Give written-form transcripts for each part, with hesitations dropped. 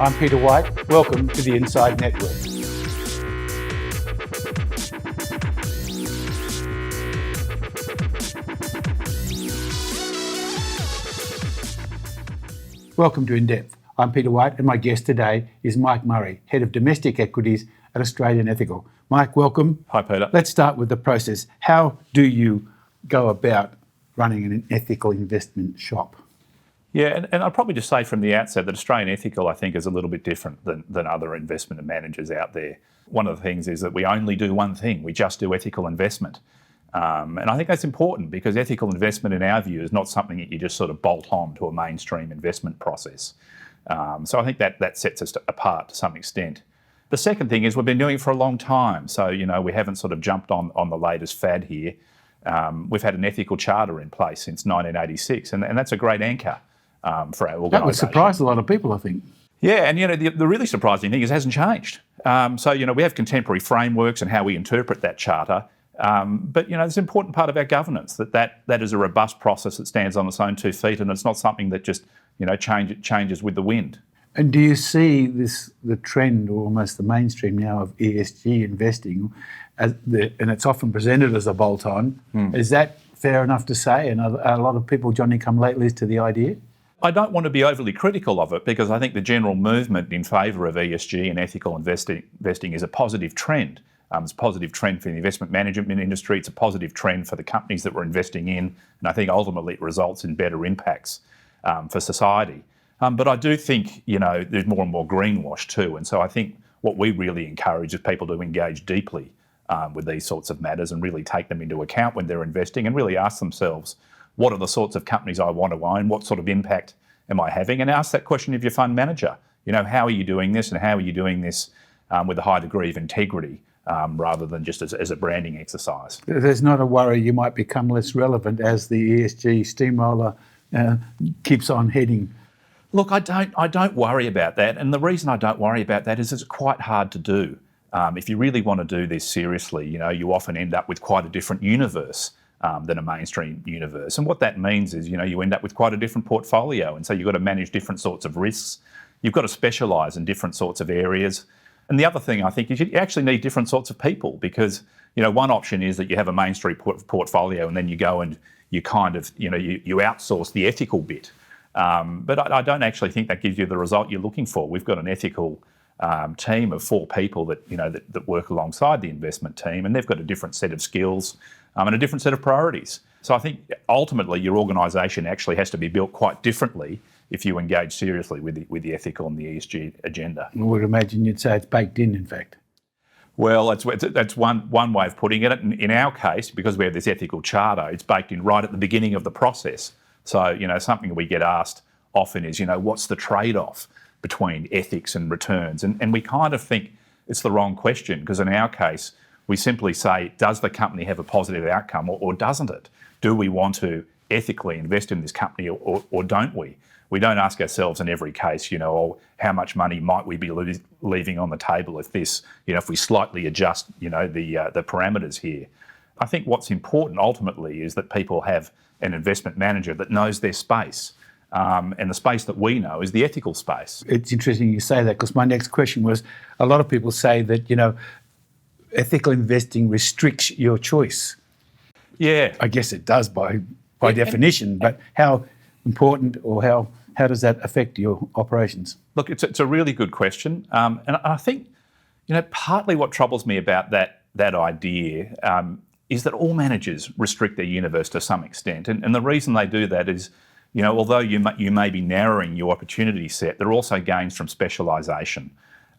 I'm Peter White. Welcome to the Inside Network. Welcome to INDepth. I'm Peter White, and my guest today is Mike Murray, Head of Domestic Equities at Australian Ethical. Mike, welcome. Hi, Peter. Let's start with the process. How do you go about running an ethical investment shop? Yeah, and I'll probably just say from the outset that Australian Ethical, I think, is a little bit different than other investment managers out there. One of the things is that we only do one thing. We just do ethical investment. And I think that's important because ethical investment, in our view, is not something that you just sort of bolt on to a mainstream investment process. So I think that sets us apart to some extent. The second thing is we've been doing it for a long time. So, we haven't sort of jumped on the latest fad here. We've had an ethical charter in place since 1986, and that's a great anchor for our organisation. That would surprise a lot of people, I think. Yeah, and the really surprising thing is it hasn't changed. So we have contemporary frameworks and how we interpret that charter, but it's an important part of our governance that is a robust process that stands on its own 2 feet, and it's not something that just changes with the wind. And do you see the trend, or almost the mainstream now, of ESG investing, and it's often presented as a bolt-on? Is that fair enough to say? And are a lot of people Johnny-come-latelys to the idea? I don't want to be overly critical of it because I think the general movement in favour of ESG and ethical investing is a positive trend. It's a positive trend for the investment management industry. It's a positive trend for the companies that we're investing in. And I think ultimately it results in better impacts for society. But I do think, there's more and more greenwash too. And so I think what we really encourage is people to engage deeply with these sorts of matters and really take them into account when they're investing and really ask themselves, what are the sorts of companies I want to own? What sort of impact am I having? And ask that question of your fund manager. How are you doing this, and how are you doing this with a high degree of integrity rather than just as a branding exercise? There's not a worry you might become less relevant as the ESG steamroller keeps on heading. Look, I don't worry about that. And the reason I don't worry about that is it's quite hard to do. If you really want to do this seriously, you often end up with quite a different universe than a mainstream universe. And what that means is, you end up with quite a different portfolio. And so you've got to manage different sorts of risks. You've got to specialise in different sorts of areas. And the other thing I think is you actually need different sorts of people because, one option is that you have a mainstream portfolio and then you go and you kind of, you outsource the ethical bit. But I don't actually think that gives you the result you're looking for. We've got an ethical team of 4 people that that work alongside the investment team, and they've got a different set of skills and a different set of priorities. So I think ultimately your organisation actually has to be built quite differently if you engage seriously with the ethical and the ESG agenda. I would imagine you'd say it's baked in fact. Well, that's one way of putting it. In our case, because we have this ethical charter, it's baked in right at the beginning of the process. So, something we get asked often is, what's the trade-off between ethics and returns? And we kind of think it's the wrong question because in our case, we simply say, does the company have a positive outcome or doesn't it? Do we want to ethically invest in this company or don't we? We don't ask ourselves in every case, how much money might we be leaving on the table if this, if we slightly adjust, the parameters here. I think what's important ultimately is that people have an investment manager that knows their space. And the space that we know is the ethical space. It's interesting you say that because my next question was, a lot of people say that, ethical investing restricts your choice. Yeah. I guess it does by definition, but how important or how does that affect your operations? Look, it's a really good question. And I think, partly what troubles me about that idea is that all managers restrict their universe to some extent. And the reason they do that is, although you may be narrowing your opportunity set, there are also gains from specialisation.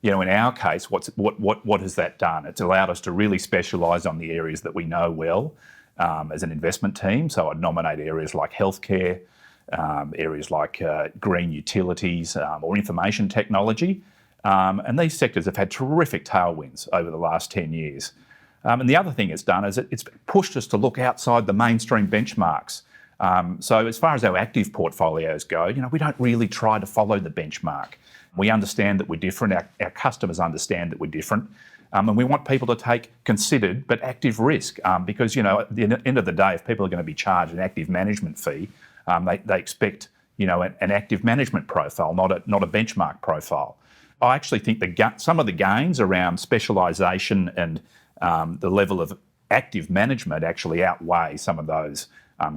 In our case, what has that done? It's allowed us to really specialise on the areas that we know well as an investment team. So I'd nominate areas like healthcare, areas like green utilities or information technology. And these sectors have had terrific tailwinds over the last 10 years. And the other thing it's done is it's pushed us to look outside the mainstream benchmarks. So as far as our active portfolios go, we don't really try to follow the benchmark. We understand that we're different. Our customers understand that we're different. And we want people to take considered but active risk because, at the end of the day, if people are going to be charged an active management fee, they expect, an active management profile, not a benchmark profile. I actually think some of the gains around specialisation and the level of active management actually outweigh some of those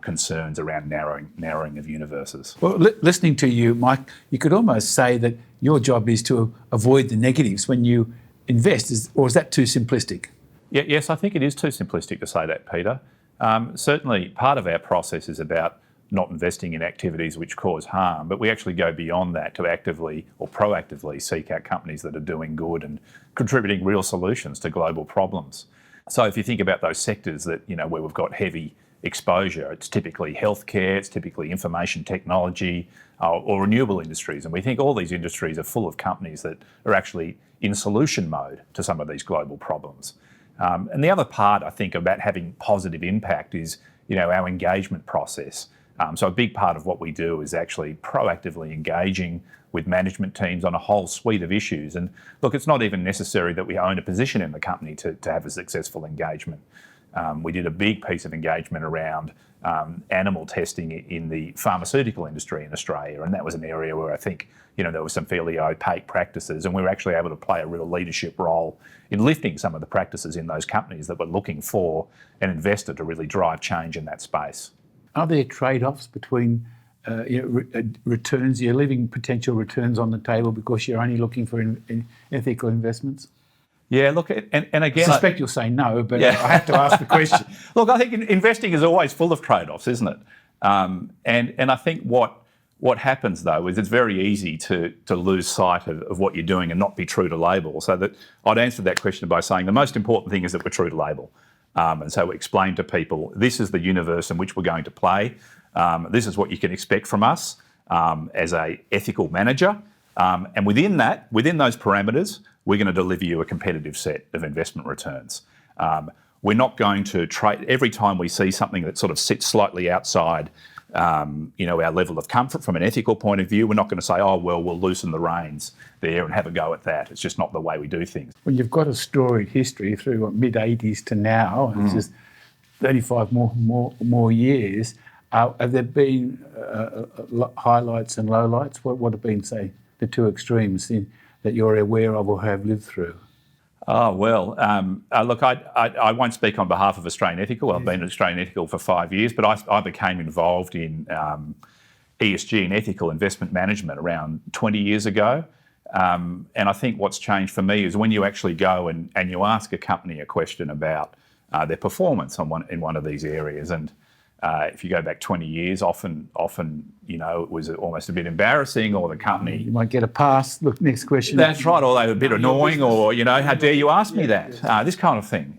concerns around narrowing of universes. Well, listening to you, Mike, you could almost say that your job is to avoid the negatives when you invest, or is that too simplistic? Yes, I think it is too simplistic to say that, Peter. Certainly, part of our process is about not investing in activities which cause harm, but we actually go beyond that to actively or proactively seek out companies that are doing good and contributing real solutions to global problems. So if you think about those sectors that, where we've got heavy exposure, it's typically healthcare, it's typically information technology or renewable industries. And we think all these industries are full of companies that are actually in solution mode to some of these global problems. And the other part, I think, about having positive impact is, our engagement process. So a big part of what we do is actually proactively engaging with management teams on a whole suite of issues. And look, it's not even necessary that we own a position in the company to have a successful engagement. We did a big piece of engagement around animal testing in the pharmaceutical industry in Australia, and that was an area where I think there were some fairly opaque practices, and we were actually able to play a real leadership role in lifting some of the practices in those companies that were looking for an investor to really drive change in that space. Are there trade-offs between returns? You're leaving potential returns on the table because you're only looking for ethical investments? Yeah, look, and again... I suspect you'll say no, but I have to ask the question. Look, I think investing is always full of trade-offs, isn't it? And I think what happens, though, is it's very easy to lose sight of what you're doing and not be true to label. So that I'd answer that question by saying the most important thing is that we're true to label. And so we explain to people, this is the universe in which we're going to play. This is what you can expect from us as an ethical manager. And within those parameters, we're going to deliver you a competitive set of investment returns. We're not going to trade every time we see something that sort of sits slightly outside our level of comfort from an ethical point of view. We're not going to say, oh, well, we'll loosen the reins there and have a go at that. It's just not the way we do things. Well, you've got a storied history through mid-80s to now, and it's just 35 more years. Have there been highlights and lowlights? What have been, say, the two extremes that you're aware of or have lived through? Oh, well, look, I won't speak on behalf of Australian Ethical. I've been at Australian Ethical for 5 years, but I became involved in ESG and ethical investment management around 20 years ago. And I think what's changed for me is when you actually go and you ask a company a question about their performance in one of these areas. And if you go back 20 years, often, it was almost a bit embarrassing, or the company... You might get a pass. Look, next question. That's right, or they were a bit annoying, or, how dare you ask me that? This kind of thing.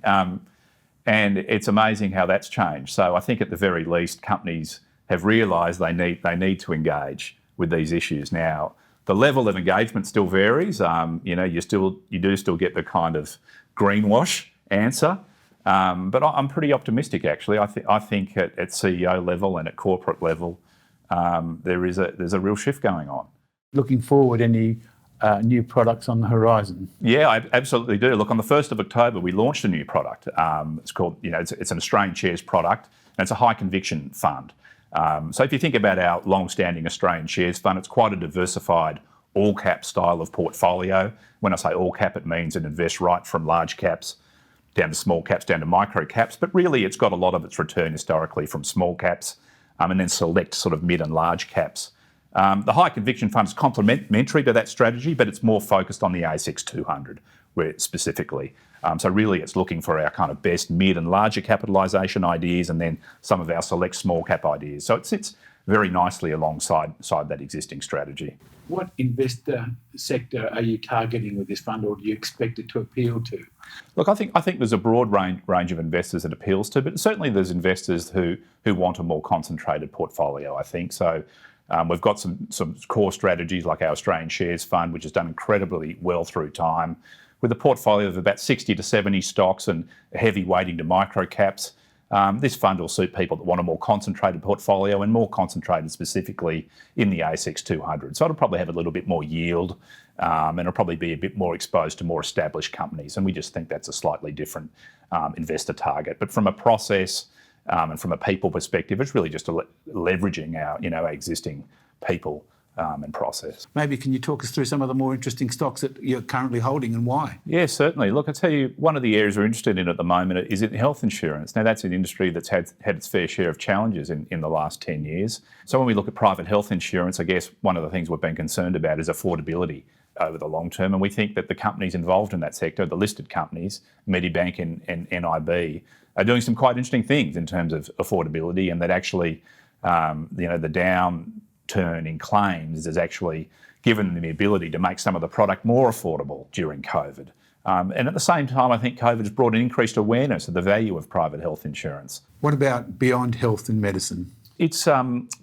And it's amazing how that's changed. So I think at the very least, companies have realised they need to engage with these issues now. The level of engagement still varies. You do still get the kind of greenwash answer. But I'm pretty optimistic, actually. I think at CEO level and at corporate level, there's a real shift going on. Looking forward, any new products on the horizon? Yeah, I absolutely do. Look, on the 1st of October, we launched a new product. It's called, it's an Australian shares product, and it's a high conviction fund. So if you think about our long-standing Australian shares fund, it's quite a diversified all-cap style of portfolio. When I say all-cap, it means it invests right from large caps down to small caps, down to micro caps, but really it's got a lot of its return historically from small caps and then select sort of mid and large caps. The high conviction fund is complementary to that strategy, but it's more focused on the ASX 200 specifically. So really it's looking for our kind of best mid and larger capitalisation ideas and then some of our select small cap ideas. So it sits very nicely alongside that existing strategy. What investor sector are you targeting with this fund, or do you expect it to appeal to? Look, I think there's a broad range of investors it appeals to, but certainly there's investors who want a more concentrated portfolio, I think. So we've got some core strategies like our Australian Shares Fund, which has done incredibly well through time, with a portfolio of about 60 to 70 stocks and a heavy weighting to micro caps. This fund will suit people that want a more concentrated portfolio and more concentrated specifically in the ASX 200. So it'll probably have a little bit more yield and it'll probably be a bit more exposed to more established companies. And we just think that's a slightly different investor target. But from a process and from a people perspective, it's really just leveraging our existing people and process. Maybe can you talk us through some of the more interesting stocks that you're currently holding and why? Yeah, certainly. Look, I'll tell you, one of the areas we're interested in at the moment is in health insurance. Now, that's an industry that's had its fair share of challenges in the last 10 years. So when we look at private health insurance, I guess one of the things we've been concerned about is affordability over the long term. And we think that the companies involved in that sector, the listed companies, Medibank and NIB, are doing some quite interesting things in terms of affordability, and that actually, the downturn in claims has actually given them the ability to make some of the product more affordable during COVID. And at the same time, I think COVID has brought an increased awareness of the value of private health insurance. What about beyond health and medicine? It's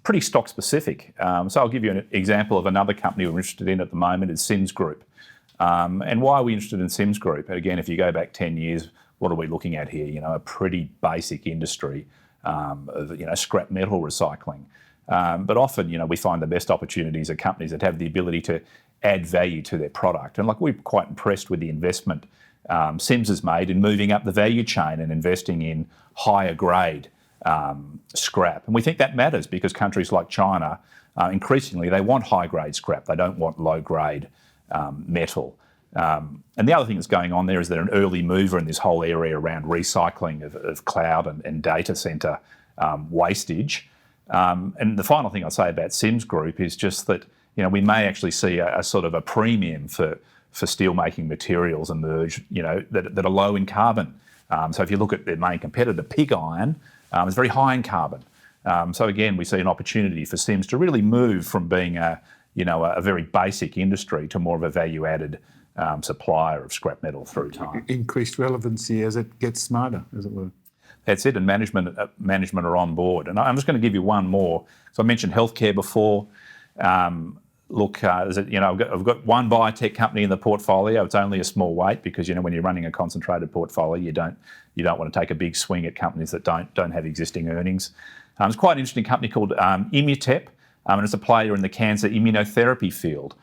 pretty stock specific. So I'll give you an example of another company we're interested in at the moment is Sims Group. And why are we interested in Sims Group? Again, if you go back 10 years, what are we looking at here? A pretty basic industry of scrap metal recycling. But often, we find the best opportunities are companies that have the ability to add value to their product. And we're quite impressed with the investment Sims has made in moving up the value chain and investing in higher grade scrap. And we think that matters because countries like China, increasingly, they want high grade scrap. They don't want low grade metal. And the other thing that's going on there is they're an early mover in this whole area around recycling of cloud and data centre wastage. And the final thing I'll say about Sims Group is just that we may actually see a sort of a premium for steelmaking materials emerge, that are low in carbon. So if you look at their main competitor, pig iron, it's very high in carbon. So again, we see an opportunity for Sims to really move from being a very basic industry to more of a value-added supplier of scrap metal through time. Increased relevancy as it gets smarter, as it were. That's it, and management are on board. And I'm just going to give you one more. So I mentioned healthcare before. I've got one biotech company in the portfolio. It's only a small weight because when you're running a concentrated portfolio, you don't want to take a big swing at companies that don't have existing earnings. It's quite an interesting company called Immutep, and it's a player in the cancer immunotherapy field.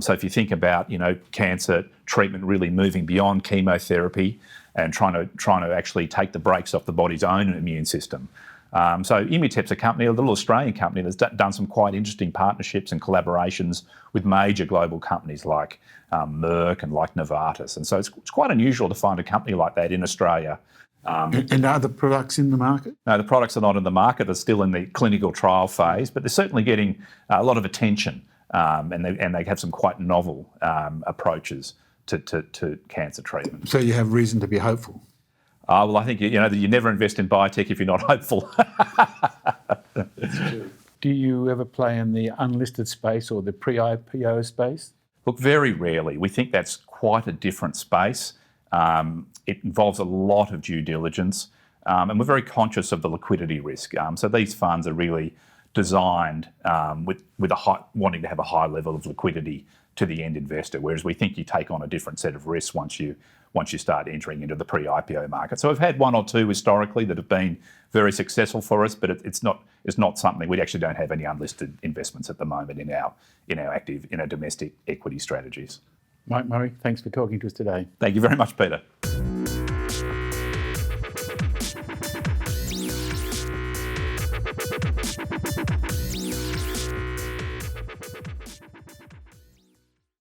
So if you think about cancer treatment really moving beyond chemotherapy and trying to actually take the brakes off the body's own immune system. So Immutep's a little Australian company that's done some quite interesting partnerships and collaborations with major global companies like Merck and like Novartis. And so it's quite unusual to find a company like that in Australia. And are the products in the market? No, the products are not in the market. They're still in the clinical trial phase, but they're certainly getting a lot of attention, and they have some quite novel approaches to cancer treatment. So you have reason to be hopeful? Well, I think that you never invest in biotech if you're not hopeful. That's true. Do you ever play in the unlisted space or the pre-IPO space? Look, very rarely. We think that's quite a different space. It involves a lot of due diligence, and we're very conscious of the liquidity risk. So these funds are really designed with wanting to have a high level of liquidity to the end investor, whereas we think you take on a different set of risks once you start entering into the pre-IPO market. So we've had one or two historically that have been very successful for us, but it's not something. We actually don't have any unlisted investments at the moment in our domestic equity strategies. Mike Murray, thanks for talking to us today. Thank you very much, Peter.